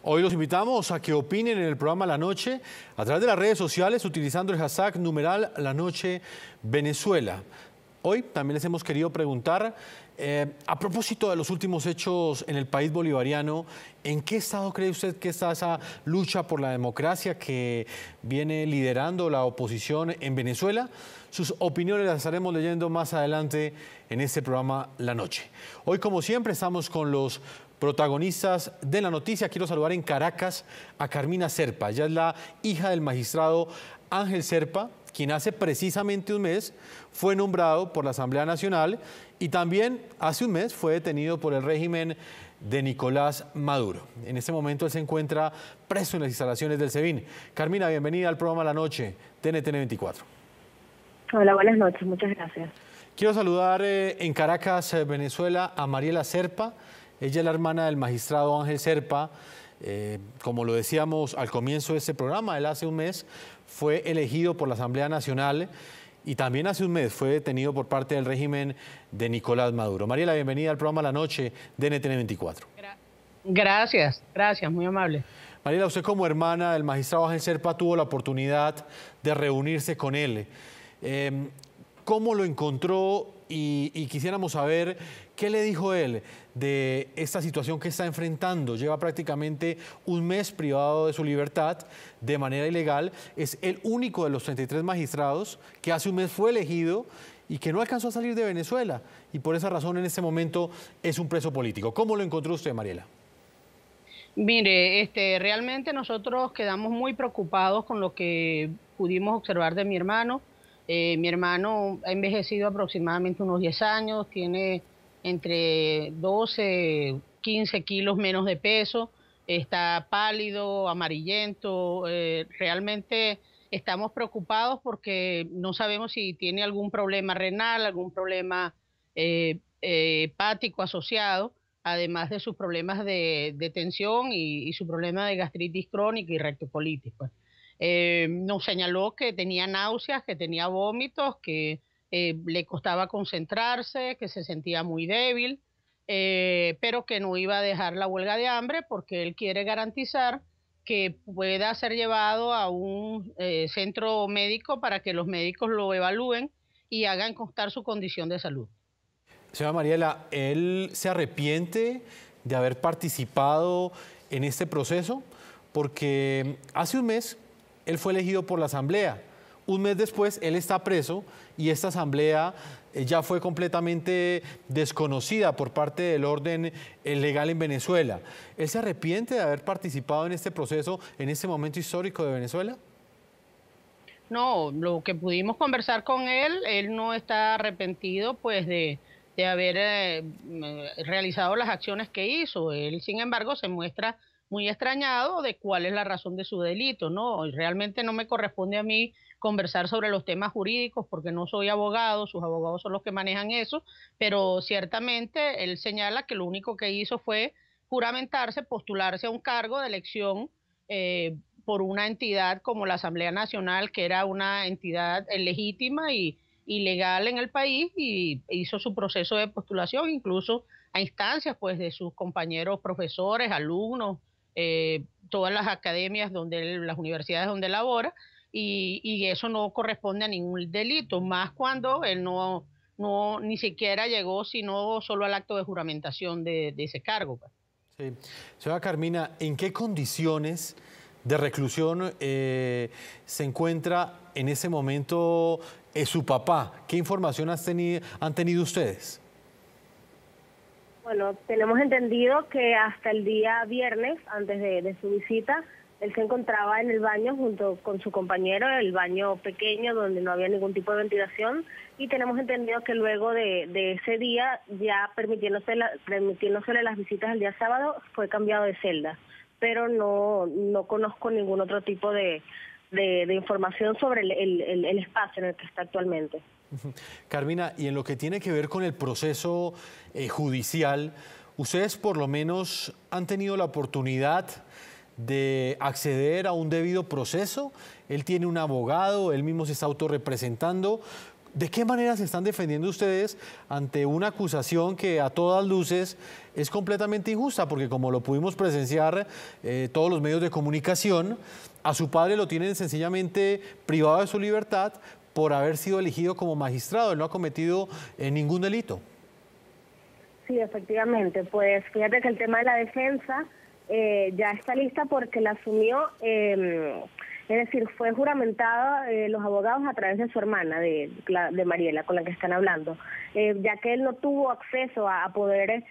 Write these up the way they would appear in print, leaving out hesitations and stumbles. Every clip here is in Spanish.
Hoy los invitamos a que opinen en el programa La Noche a través de las redes sociales utilizando el hashtag numeral La Noche Venezuela. Hoy también les hemos querido preguntar, a propósito de los últimos hechos en el país bolivariano, ¿en qué estado cree usted que está esa lucha por la democracia que viene liderando la oposición en Venezuela? Sus opiniones las estaremos leyendo más adelante en este programa La Noche. Hoy, como siempre, estamos con los protagonistas de la noticia. Quiero saludar en Caracas a Carmina Serpa. Ella es la hija del magistrado Ángel Serpa, quien hace precisamente un mes fue nombrado por la Asamblea Nacional y también hace un mes fue detenido por el régimen de Nicolás Maduro. En este momento él se encuentra preso en las instalaciones del SEBIN. Carmina, bienvenida al programa La Noche de NTN 24. Hola, buenas noches, muchas gracias. Quiero saludar en Caracas, Venezuela, a Mariela Serpa. Ella es la hermana del magistrado Ángel Serpa. Como lo decíamos al comienzo de este programa, él hace un mes fue elegido por la Asamblea Nacional y también hace un mes fue detenido por parte del régimen de Nicolás Maduro. Mariela, bienvenida al programa La Noche de NTN 24. Gracias, muy amable. Mariela, usted como hermana del magistrado Ángel Serpa tuvo la oportunidad de reunirse con él. ¿Cómo lo encontró? Y quisiéramos saber qué le dijo él de esta situación que está enfrentando. Lleva prácticamente un mes privado de su libertad de manera ilegal. Es el único de los 33 magistrados que hace un mes fue elegido y que no alcanzó a salir de Venezuela. Y por esa razón en este momento es un preso político. ¿Cómo lo encontró usted, Mariela? Mire, realmente nosotros quedamos muy preocupados con lo que pudimos observar de mi hermano. Mi hermano ha envejecido aproximadamente unos 10 años, tiene entre 12, 15 kilos menos de peso, está pálido, amarillento, realmente estamos preocupados porque no sabemos si tiene algún problema renal, algún problema hepático asociado, además de sus problemas de tensión y su problema de gastritis crónica y rectocolitis, pues. Nos señaló que tenía náuseas, que tenía vómitos, que le costaba concentrarse, que se sentía muy débil, pero que no iba a dejar la huelga de hambre porque él quiere garantizar que pueda ser llevado a un centro médico para que los médicos lo evalúen y hagan constar su condición de salud. Señora Mariela, ¿él se arrepiente de haber participado en este proceso? Porque hace un mes él fue elegido por la Asamblea. Un mes después, él está preso y esta Asamblea ya fue completamente desconocida por parte del orden legal en Venezuela. ¿Él se arrepiente de haber participado en este proceso, en este momento histórico de Venezuela? No, lo que pudimos conversar con él no está arrepentido pues de haber realizado las acciones que hizo. Él, sin embargo, se muestra muy extrañado de cuál es la razón de su delito, ¿no? Y realmente no me corresponde a mí conversar sobre los temas jurídicos porque no soy abogado, sus abogados son los que manejan eso, pero ciertamente él señala que lo único que hizo fue juramentarse, postularse a un cargo de elección por una entidad como la Asamblea Nacional, que era una entidad legítima y legal en el país, y hizo su proceso de postulación incluso a instancias pues de sus compañeros profesores, alumnos, todas las academias las universidades donde labora, y eso no corresponde a ningún delito, más cuando él no ni siquiera llegó sino solo al acto de juramentación de ese cargo. Sí. Señora Carmina, ¿en qué condiciones de reclusión se encuentra en ese momento su papá? ¿Qué información han tenido ustedes? Bueno, tenemos entendido que hasta el día viernes, antes de su visita, él se encontraba en el baño junto con su compañero, el baño pequeño donde no había ningún tipo de ventilación, y tenemos entendido que luego de ese día, ya permitiéndosele las visitas el día sábado, fue cambiado de celda, pero no conozco ningún otro tipo de información sobre el espacio en el que está actualmente. Carmina, y en lo que tiene que ver con el proceso judicial, ¿ustedes por lo menos han tenido la oportunidad de acceder a un debido proceso? Él tiene un abogado, él mismo se está autorrepresentando. ¿De qué manera se están defendiendo ustedes ante una acusación que a todas luces es completamente injusta? Porque como lo pudimos presenciar todos los medios de comunicación, a su padre lo tienen sencillamente privado de su libertad por haber sido elegido como magistrado. Él no ha cometido ningún delito. Sí, efectivamente. Pues fíjate que el tema de la defensa ya está lista porque la asumió... Es decir, fue juramentada los abogados a través de su hermana, de Mariela, con la que están hablando, ya que él no tuvo acceso a poder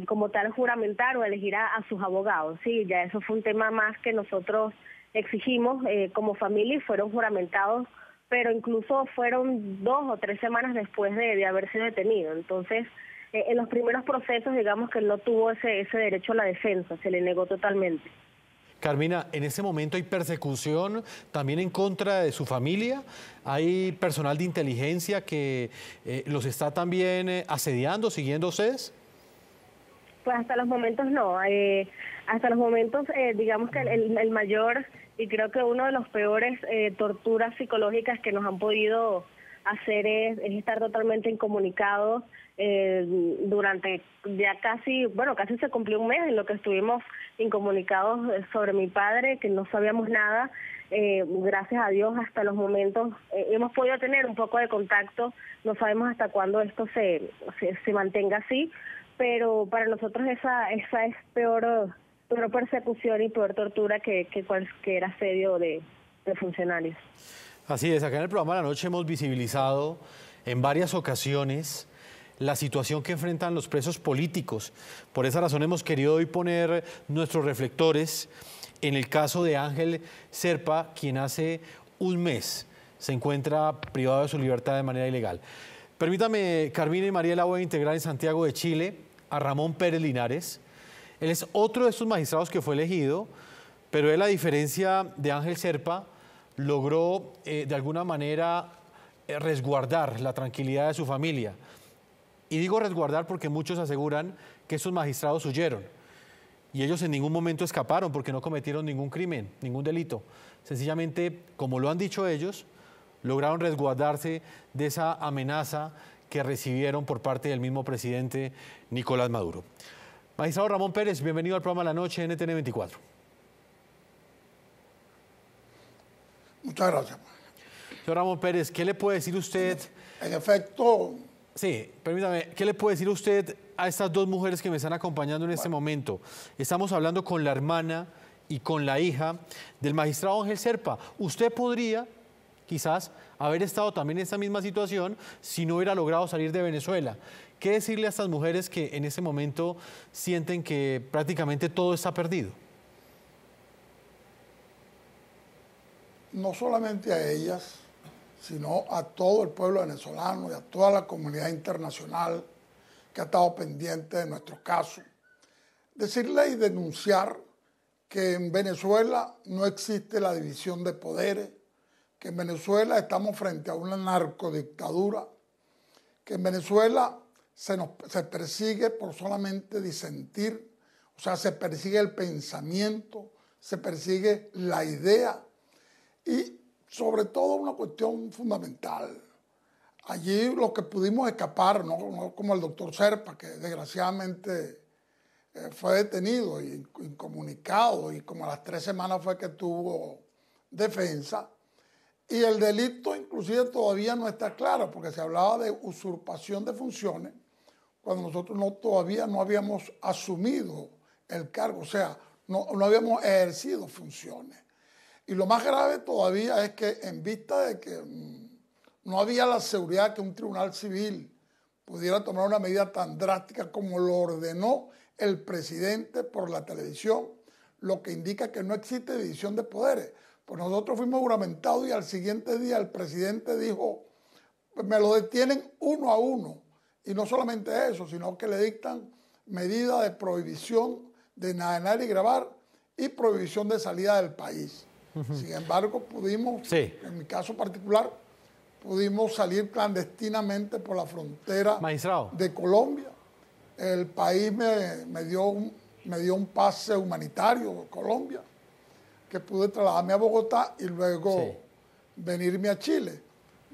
como tal juramentar o elegir a sus abogados. Sí, ya eso fue un tema más que nosotros exigimos como familia y fueron juramentados, pero incluso fueron 2 o 3 semanas después de haber sido detenido. Entonces, en los primeros procesos, digamos que él no tuvo ese derecho a la defensa, se le negó totalmente. Carmina, en este momento hay persecución también en contra de su familia. ¿Hay personal de inteligencia que los está también asediando, siguiendo ustedes? Pues hasta los momentos no. Hasta los momentos, digamos que el mayor y creo que uno de los peores torturas psicológicas que nos han podido hacer es estar totalmente incomunicados durante ya casi se cumplió un mes en lo que estuvimos incomunicados sobre mi padre, que no sabíamos nada. Gracias a Dios hasta los momentos hemos podido tener un poco de contacto, no sabemos hasta cuándo esto se mantenga así, pero para nosotros esa es peor persecución y peor tortura que cualquier asedio de funcionarios. Así es, acá en el programa de la noche hemos visibilizado en varias ocasiones la situación que enfrentan los presos políticos. Por esa razón hemos querido hoy poner nuestros reflectores en el caso de Ángel Serpa, quien hace un mes se encuentra privado de su libertad de manera ilegal. Permítame, Carmina y Mariela, voy a integrar en Santiago de Chile a Ramón Pérez Linares. Él es otro de estos magistrados que fue elegido, pero él, a diferencia de Ángel Serpa, logró de alguna manera resguardar la tranquilidad de su familia. Y digo resguardar porque muchos aseguran que estos magistrados huyeron. Y ellos en ningún momento escaparon porque no cometieron ningún crimen, ningún delito. Sencillamente, como lo han dicho ellos, lograron resguardarse de esa amenaza que recibieron por parte del mismo presidente Nicolás Maduro. Magistrado Ramón Pérez, bienvenido al programa La Noche NTN 24. Muchas gracias. Señor Ramón Pérez, ¿qué le puede decir usted? En efecto... Sí, permítame, ¿qué le puede decir usted a estas dos mujeres que me están acompañando en este momento? Estamos hablando con la hermana y con la hija del magistrado Ángel Serpa. Usted podría, quizás, haber estado también en esta misma situación si no hubiera logrado salir de Venezuela. ¿Qué decirle a estas mujeres que en este momento sienten que prácticamente todo está perdido? No solamente a ellas, sino a todo el pueblo venezolano y a toda la comunidad internacional que ha estado pendiente de nuestro caso. Decirle y denunciar que en Venezuela no existe la división de poderes, que en Venezuela estamos frente a una narcodictadura, que en Venezuela se persigue por solamente disentir, o sea, se persigue el pensamiento, se persigue la idea y sobre todo una cuestión fundamental. Allí los que pudimos escapar, no como el doctor Serpa, que desgraciadamente fue detenido e incomunicado y como a las 3 semanas fue que tuvo defensa. Y el delito inclusive todavía no está claro, porque se hablaba de usurpación de funciones cuando nosotros todavía no habíamos asumido el cargo, o sea, no habíamos ejercido funciones. Y lo más grave todavía es que en vista de que no había la seguridad que un tribunal civil pudiera tomar una medida tan drástica como lo ordenó el presidente por la televisión, lo que indica que no existe división de poderes. Pues nosotros fuimos juramentados y al siguiente día el presidente dijo, pues me lo detienen uno a uno. Y no solamente eso, sino que le dictan medidas de prohibición de navegar y grabar y prohibición de salida del país. Sin embargo, pudimos, en mi caso particular, pudimos salir clandestinamente por la frontera de Colombia. El país me dio un pase humanitario de Colombia, que pude trasladarme a Bogotá y luego venirme a Chile.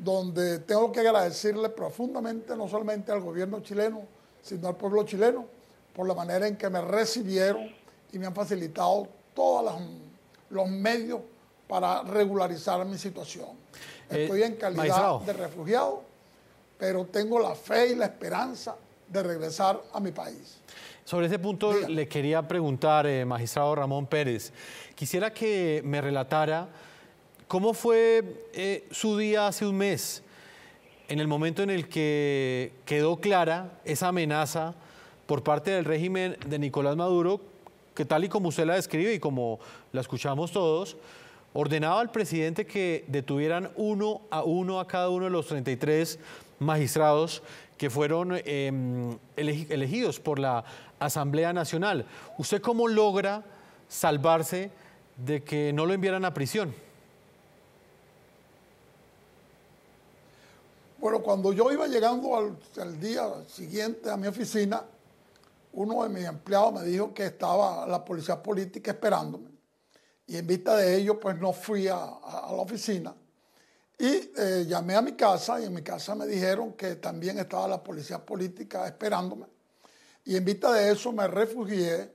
donde tengo que agradecerle profundamente no solamente al gobierno chileno, sino al pueblo chileno, por la manera en que me recibieron y me han facilitado todos los medios para regularizar mi situación. Estoy en calidad magistrado de refugiado, pero tengo la fe y la esperanza de regresar a mi país. Sobre ese punto le quería preguntar, magistrado Ramón Pérez, quisiera que me relatara cómo fue su día hace un mes, en el momento en el que quedó clara esa amenaza por parte del régimen de Nicolás Maduro, que tal y como usted la describe y como la escuchamos todos, ordenaba al presidente que detuvieran uno a cada uno de los 33 magistrados que fueron elegidos por la Asamblea Nacional. ¿Usted cómo logra salvarse de que no lo enviaran a prisión? Bueno, cuando yo iba llegando al día siguiente a mi oficina, uno de mis empleados me dijo que estaba la policía política esperándome. Y en vista de ello, pues no fui a la oficina. Y llamé a mi casa y en mi casa me dijeron que también estaba la policía política esperándome. Y en vista de eso me refugié,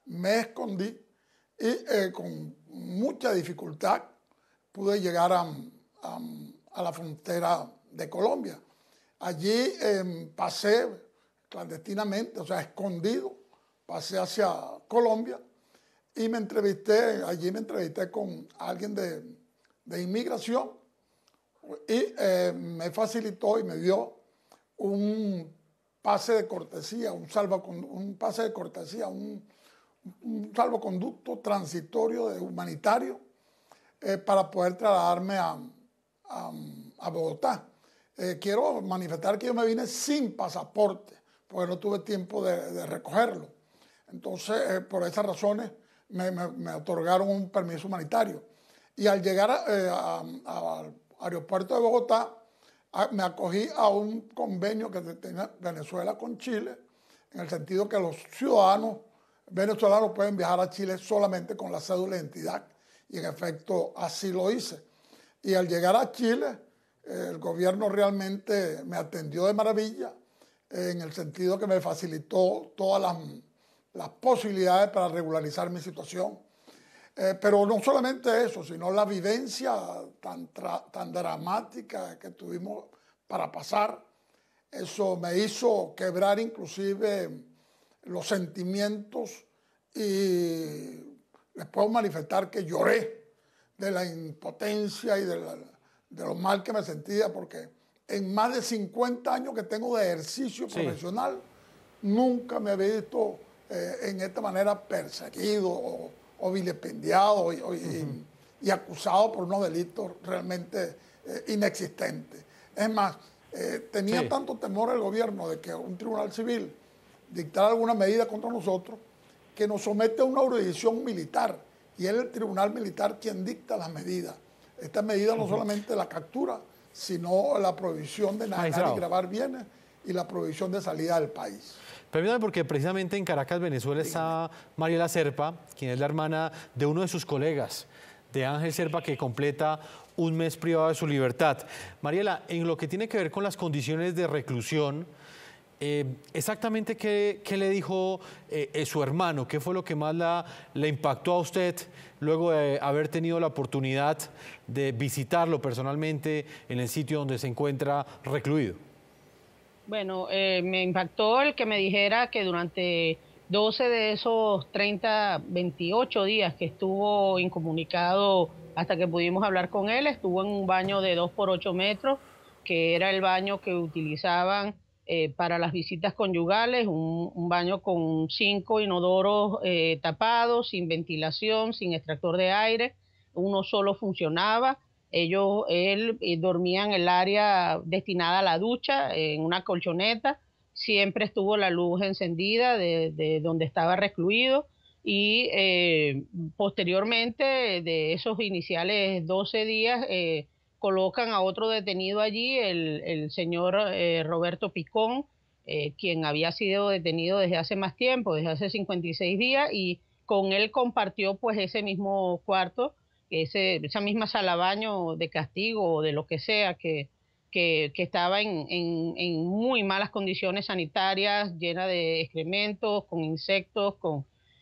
me escondí y con mucha dificultad pude llegar a la frontera de Colombia. Allí pasé clandestinamente, o sea, escondido, pasé hacia Colombia y allí me entrevisté con alguien de inmigración y me facilitó y me dio un pase de cortesía, un salvoconducto transitorio humanitario para poder trasladarme a Bogotá. Quiero manifestar que yo me vine sin pasaporte, porque no tuve tiempo de recogerlo. Entonces, por esas razones, me otorgaron un permiso humanitario. Y al llegar al aeropuerto de Bogotá, me acogí a un convenio que tenía Venezuela con Chile, en el sentido que los ciudadanos venezolanos pueden viajar a Chile solamente con la cédula de identidad. Y en efecto, así lo hice. Y al llegar a Chile, el gobierno realmente me atendió de maravilla, en el sentido que me facilitó todas las posibilidades para regularizar mi situación. Pero no solamente eso, sino la vivencia tan dramática que tuvimos para pasar. Eso me hizo quebrar inclusive los sentimientos y les puedo manifestar que lloré de la impotencia y de lo mal que me sentía, porque en más de 50 años que tengo de ejercicio profesional, nunca me había visto en esta manera perseguido o vilipendiado y acusado por unos delitos realmente inexistentes. Es más, tenía tanto temor el gobierno de que un tribunal civil dictara alguna medida contra nosotros, que nos somete a una jurisdicción militar, y es el tribunal militar quien dicta las medidas. Esta medida no solamente la captura, sino la prohibición de enajenar y grabar bienes y la prohibición de salida del país. Permítame, porque precisamente en Caracas, Venezuela, está Mariela Serpa, quien es la hermana de uno de sus colegas, de Ángel Serpa, que completa un mes privado de su libertad. Mariela, en lo que tiene que ver con las condiciones de reclusión, exactamente qué le dijo su hermano, qué fue lo que más le impactó a usted luego de haber tenido la oportunidad de visitarlo personalmente en el sitio donde se encuentra recluido. Bueno, me impactó el que me dijera que durante 12 de esos 28 días que estuvo incomunicado hasta que pudimos hablar con él, estuvo en un baño de 2 por 8 metros, que era el baño que utilizaban para las visitas conyugales, un baño con 5 inodoros tapados, sin ventilación, sin extractor de aire, uno solo funcionaba. Él dormía en el área destinada a la ducha, en una colchoneta. Siempre estuvo la luz encendida de donde estaba recluido y posteriormente de esos iniciales 12 días colocan a otro detenido allí, el señor Roberto Picón, quien había sido detenido desde hace más tiempo, desde hace 56 días, y con él compartió pues ese mismo cuarto, esa misma sala baño de castigo o de lo que sea que que estaba en muy malas condiciones sanitarias, llena de excrementos, con insectos,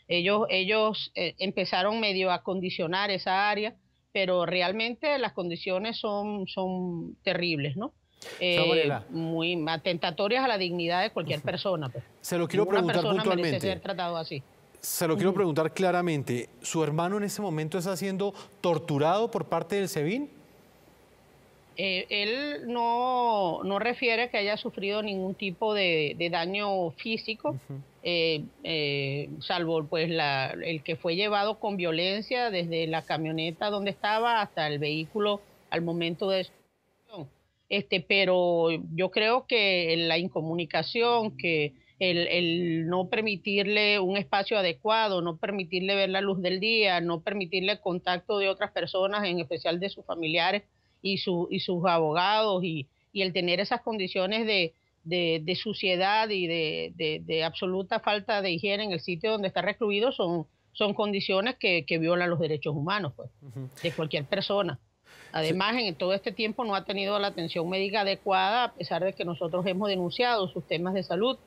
ellos empezaron medio a acondicionar esa área, pero realmente las condiciones son terribles, ¿no? Mariela, Muy atentatorias a la dignidad de cualquier persona. Pues. se lo quiero Ninguna preguntar persona merece puntualmente. ser tratado así. Se lo quiero preguntar claramente. ¿Su hermano en este momento está siendo torturado por parte del SEBIN? Él no refiere que haya sufrido ningún tipo de daño físico, salvo pues el que fue llevado con violencia desde la camioneta donde estaba hasta el vehículo al momento de su detención. Pero yo creo que la incomunicación, que el no permitirle un espacio adecuado, no permitirle ver la luz del día, no permitirle contacto de otras personas, en especial de sus familiares, y sus abogados, y el tener esas condiciones de suciedad y de absoluta falta de higiene en el sitio donde está recluido son condiciones que violan los derechos humanos, pues, de cualquier persona. Además, en todo este tiempo no ha tenido la atención médica adecuada, a pesar de que nosotros hemos denunciado sus temas de salud,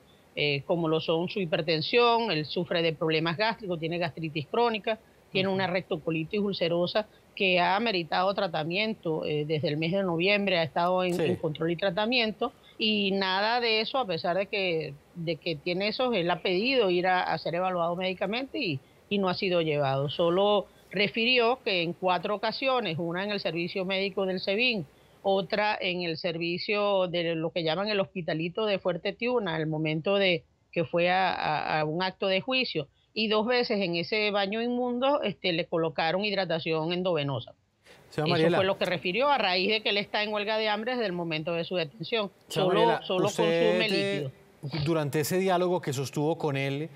como lo son su hipertensión, él sufre de problemas gástricos, tiene gastritis crónica, tiene una rectocolitis ulcerosa que ha meritado tratamiento desde el mes de noviembre, ha estado en control y tratamiento, y nada de eso, a pesar de que tiene eso, él ha pedido ir a ser evaluado médicamente y no ha sido llevado. Solo refirió que en 4 ocasiones, una en el servicio médico del SEBIN, otra en el servicio de lo que llaman el hospitalito de Fuerte Tiuna, al momento de que fue a un acto de juicio, y 2 veces en ese baño inmundo le colocaron hidratación endovenosa. Eso Mariela, fue lo que refirió a raíz de que él está en huelga de hambre desde el momento de su detención. Solo consume líquido. Durante ese diálogo que sostuvo con él,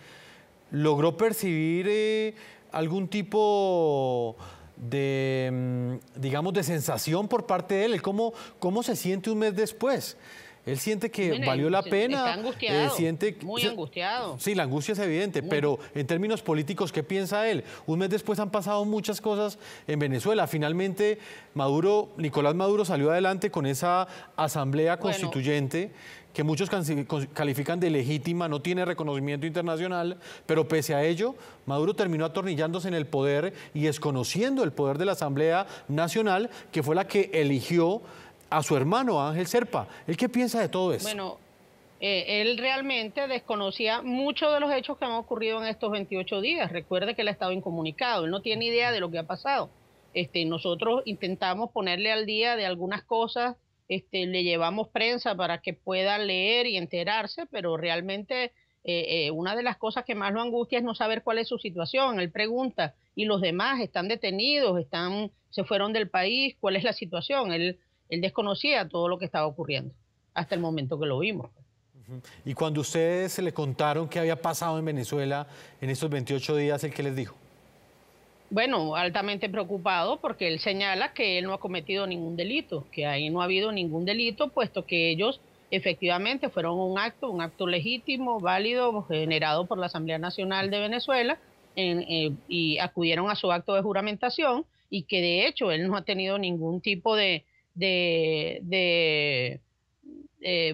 ¿logró percibir algún tipo de, digamos, de sensación por parte de él? ¿Cómo se siente un mes después? Él siente que valió la pena. Está angustiado, muy angustiado. Sí, la angustia es evidente, pero en términos políticos, ¿qué piensa él? Un mes después han pasado muchas cosas en Venezuela. Finalmente, Nicolás Maduro salió adelante con esa asamblea constituyente que muchos califican de legítima, no tiene reconocimiento internacional, pero pese a ello, Maduro terminó atornillándose en el poder y desconociendo el poder de la Asamblea Nacional, que fue la que eligió a su hermano Ángel Zerpa. ¿Él qué piensa de todo eso? Bueno, él realmente desconocía muchos de los hechos que han ocurrido en estos 28 días. Recuerde que él ha estado incomunicado, él no tiene idea de lo que ha pasado. Nosotros intentamos ponerle al día de algunas cosas, le llevamos prensa para que pueda leer y enterarse, pero realmente una de las cosas que más lo angustia es no saber cuál es su situación. Él pregunta, ¿y los demás están detenidos? ¿Se fueron del país? ¿Cuál es la situación? Él desconocía todo lo que estaba ocurriendo hasta el momento que lo vimos. Y cuando ustedes le contaron qué había pasado en Venezuela en estos 28 días, ¿el qué les dijo? Bueno, altamente preocupado, porque él señala que él no ha cometido ningún delito, que ahí no ha habido ningún delito, puesto que ellos efectivamente fueron un acto legítimo, válido, generado por la Asamblea Nacional de Venezuela, y acudieron a su acto de juramentación, y que de hecho él no ha tenido ningún tipo de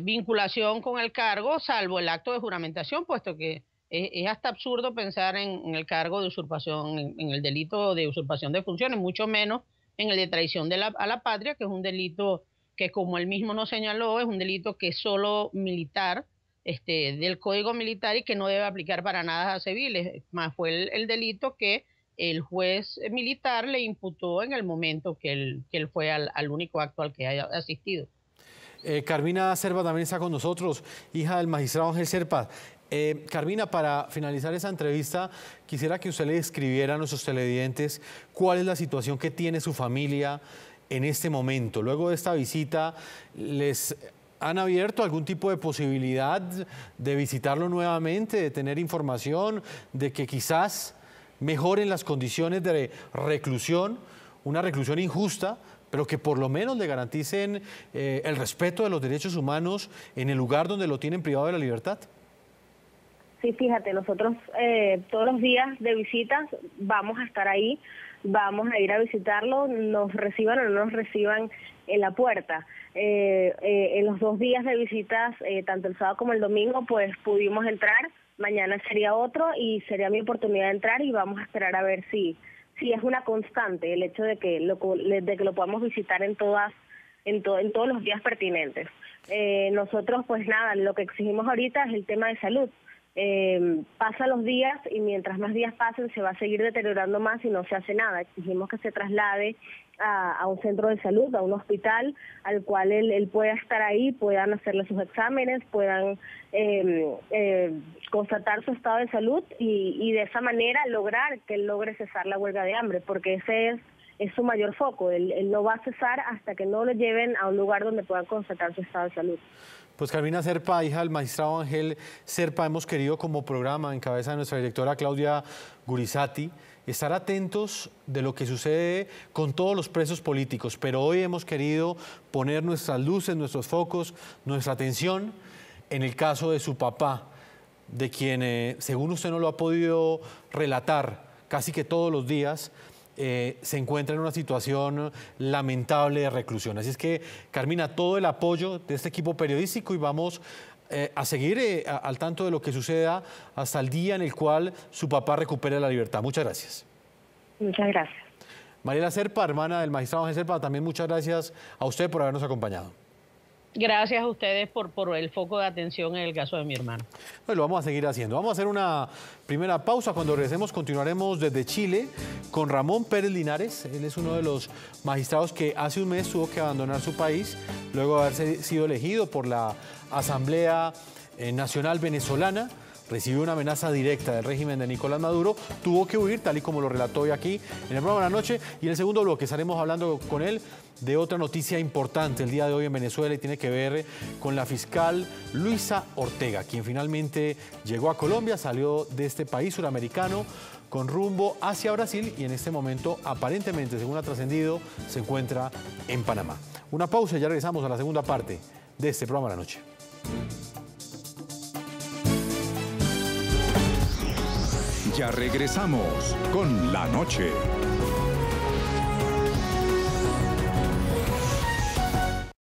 vinculación con el cargo, salvo el acto de juramentación, puesto que es hasta absurdo pensar en el cargo de usurpación, en el delito de usurpación de funciones, mucho menos en el de traición a la patria, que es un delito que, como él mismo nos señaló, es un delito que es solo militar, del Código Militar, y que no debe aplicar para nada a civiles. Más fue el delito que el juez militar le imputó en el momento que él fue al único acto al que haya asistido. Carmina Zerpa también está con nosotros, hija del magistrado Ángel Zerpa. Carmina, para finalizar esa entrevista, quisiera que usted le describiera a nuestros televidentes cuál es la situación que tiene su familia en este momento. Luego de esta visita, ¿les han abierto algún tipo de posibilidad de visitarlo nuevamente, de tener información, de que quizás mejoren las condiciones de reclusión, una reclusión injusta, pero que por lo menos le garanticen el respeto de los derechos humanos en el lugar donde lo tienen privado de la libertad? Sí, fíjate, nosotros todos los días de visitas vamos a estar ahí, vamos a ir a visitarlo, nos reciban o no nos reciban en la puerta. En los 2 días de visitas, tanto el sábado como el domingo, pues pudimos entrar. Mañana sería otro y sería mi oportunidad de entrar y vamos a esperar a ver si es una constante el hecho de que lo podamos visitar en todos los días pertinentes. Nosotros, pues nada, lo que exigimos ahorita es el tema de salud. Pasan los días y mientras más días pasen se va a seguir deteriorando más y no se hace nada. Exigimos que se traslade a un centro de salud, a un hospital, al cual él pueda estar ahí, puedan hacerle sus exámenes, puedan constatar su estado de salud y de esa manera lograr que él logre cesar la huelga de hambre, porque ese es su mayor foco. Él no va a cesar hasta que no lo lleven a un lugar donde puedan constatar su estado de salud. Pues Carmina Zerpa, hija del magistrado Ángel Zerpa, hemos querido como programa, en cabeza de nuestra directora Claudia Gurizati, estar atentos de lo que sucede con todos los presos políticos, pero hoy hemos querido poner nuestras luces, nuestros focos, nuestra atención en el caso de su papá, de quien, según usted no lo ha podido relatar casi que todos los días, se encuentra en una situación lamentable de reclusión. Así es que, Carmina, todo el apoyo de este equipo periodístico y vamos a seguir al tanto de lo que suceda hasta el día en el cual su papá recupere la libertad. Muchas gracias. Muchas gracias. Mariela Zerpa, hermana del magistrado Ángel Zerpa, también muchas gracias a usted por habernos acompañado. Gracias a ustedes por el foco de atención en el caso de mi hermano. Lo vamos a seguir haciendo. Vamos a hacer una primera pausa. Cuando regresemos continuaremos desde Chile con Ramón Pérez Linares. Él es uno de los magistrados que hace un mes tuvo que abandonar su país luego de haber sido elegido por la Asamblea Nacional Venezolana. Recibió una amenaza directa del régimen de Nicolás Maduro, tuvo que huir, tal y como lo relató hoy aquí en el programa de la noche. Y en el segundo bloque estaremos hablando con él de otra noticia importante el día de hoy en Venezuela y tiene que ver con la fiscal Luisa Ortega, quien finalmente llegó a Colombia, salió de este país suramericano con rumbo hacia Brasil y en este momento, aparentemente, según ha trascendido, se encuentra en Panamá. Una pausa y ya regresamos a la segunda parte de este programa de la noche. Ya regresamos con La Noche.